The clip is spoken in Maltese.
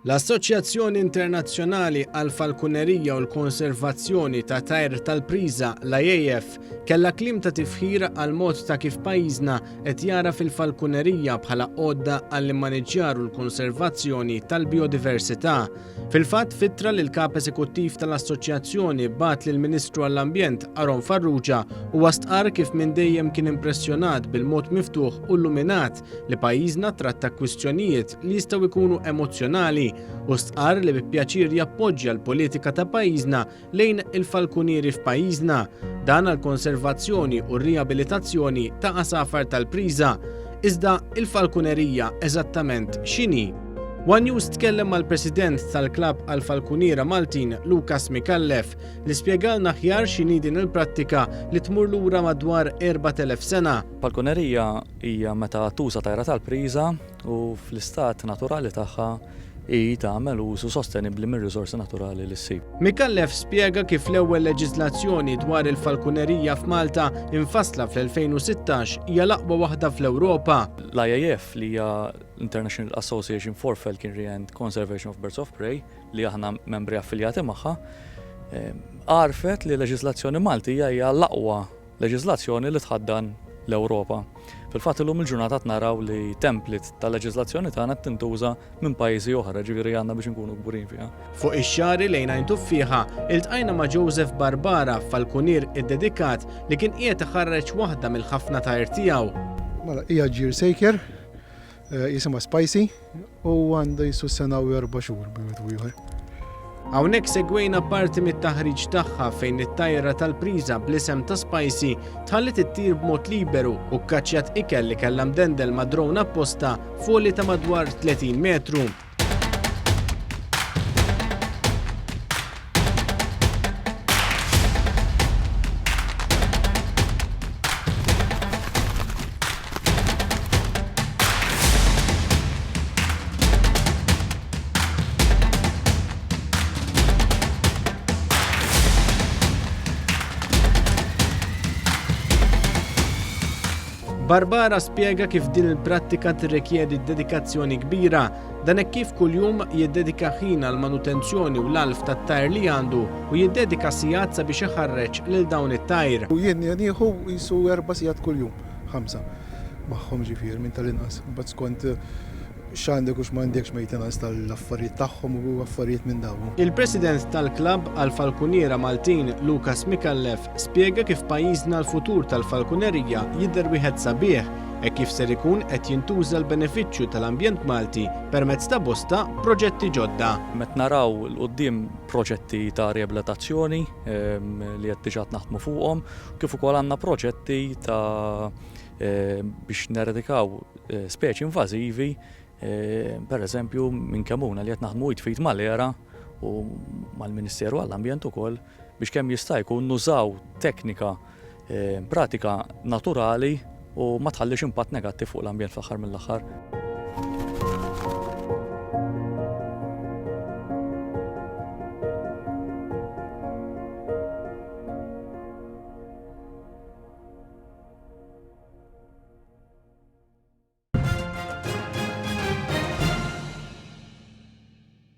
L-Assoċjazzjoni Internazzjonali għall-Falkunerija u l-Konservazzjoni ta' Tajr tal-Priża, l-IAF, kellha kliem ta' tifħir għall-mod ta' kif pajjiżna qed jara fil-Falkunerija bħala għodda għall-immaniġġjar u l-konservazzjoni tal-bijodiversità. Fil-fatt fittra li l-Kap Eżekuttiv tal-Assoċjazzjoni bat lill-Ministru għall-Ambjent Aaron Farrugia u stqarr kif minn dejjem kien impressjonat bil-mod miftuħ u illuminat li pajjiżna tratta kwistjonijiet li jistgħu jkunu emozzjonali u stqarr li bi pjaċir jappoġġja l-politika ta' pajjiżna lejn il-falkunieri f'pajjiżna, dan għall-konservazzjoni u r-riabilitazzjoni ta' qasafar tal-Priża. Iżda il-Falkunerija eżattament x'inhi? One News tkellem mal-President tal-Klab għall-Falkunerija Maltin, Lukas Mikallef, li spjegalna aħjar x'inhi din il-prattika li tmur lura madwar 4000 sena. Falkunerija hija meta tuża tajra tal-Priża u fl-istat naturali tagħha hi tagħmel użu sostenibbli mir-riżorsi naturali li ssib. Mikallef spjega kif l-ewwel leġiżlazzjoni dwar il-Falkunerija f'Malta infassla fl-2016 hija l-aqwa waħda fl-Ewropa. L-IAF li hija International Association for Falconry and Conservation of Birds of Prey li aħna membri affiljati magħha, għarfet li leġiżlazzjoni Maltija hija l-aqwa leġiżlazzjoni li tħaddan l-Ewropa. Fil-fatt illum il-ġurnata naraw li template tal-leġiżlazzjoni tagħna tintuża minn pajjiżi oħra, ġifieri għandna biex inkunu kburin fiha. Fuq ix-xahri lejn għajn tuffiħa, iltqajna ma' Joseph Barbara, falkunier iddedikat li kien qiegħed iħarreġ waħda mill-ħafna tajr tiegħu. Mela hija ġier sejker, jisimha Spicy u għandha jisu sena u 4 xhur b'mod ieħor. Hawnhekk segwejna parti mit-taħriġ tagħha fejn it-tajra tal-Priża bl-isem ta' Spicy tħallit ittir b'mod liberu u kkaċċjat ikel li kellha mdendel ma' drone apposta fuq li ta' madwar 30 metru. Barbara spjega kif din il-prattika tirrikjedi dedikazzjoni kbira, dan hekk kif kuljum jiddedika ħin għal manutenzjoni u l-alf tat-tajr li għandu u jiddedika sigħat sabiex iħarreġ lil dawn it-tajr. U jien nieħu jisu 4 sigħat kuljum, 5 magħhom ġifier minn tal-inqas. Imbagħad skont x'għandek u x'm'għandekx ma jtinqas tal-affarijiet tagħhom u affarijiet minn dawn. Il-President tal-Klab għall-Falkunerija Maltin, Lukas Mikallef, spjega kif pajjiżna l-futur tal-Falkunerija jidher wieħed sabiħ e kif ser ikun qed jintuża l-benefiċċju tal-ambjent Malti permezz ta' bosta proġetti ġodda. Meta naraw l-qudiem proġetti ta' riabilitazzjoni li qed diġà naħdmu fuqhom, kif ukoll għandna proġetti ta' biex neradikaw speċi invażivi, pereżempju minn kemmuna li qed naħdmu jitfid mal-era u mal-Ministeru għall-Ambjent ukoll biex kemm jista' jkun nużaw teknika pratika naturali u ma tħallix impatt negattiv fuq l-ambjent fl-aħħar mill-aħħar.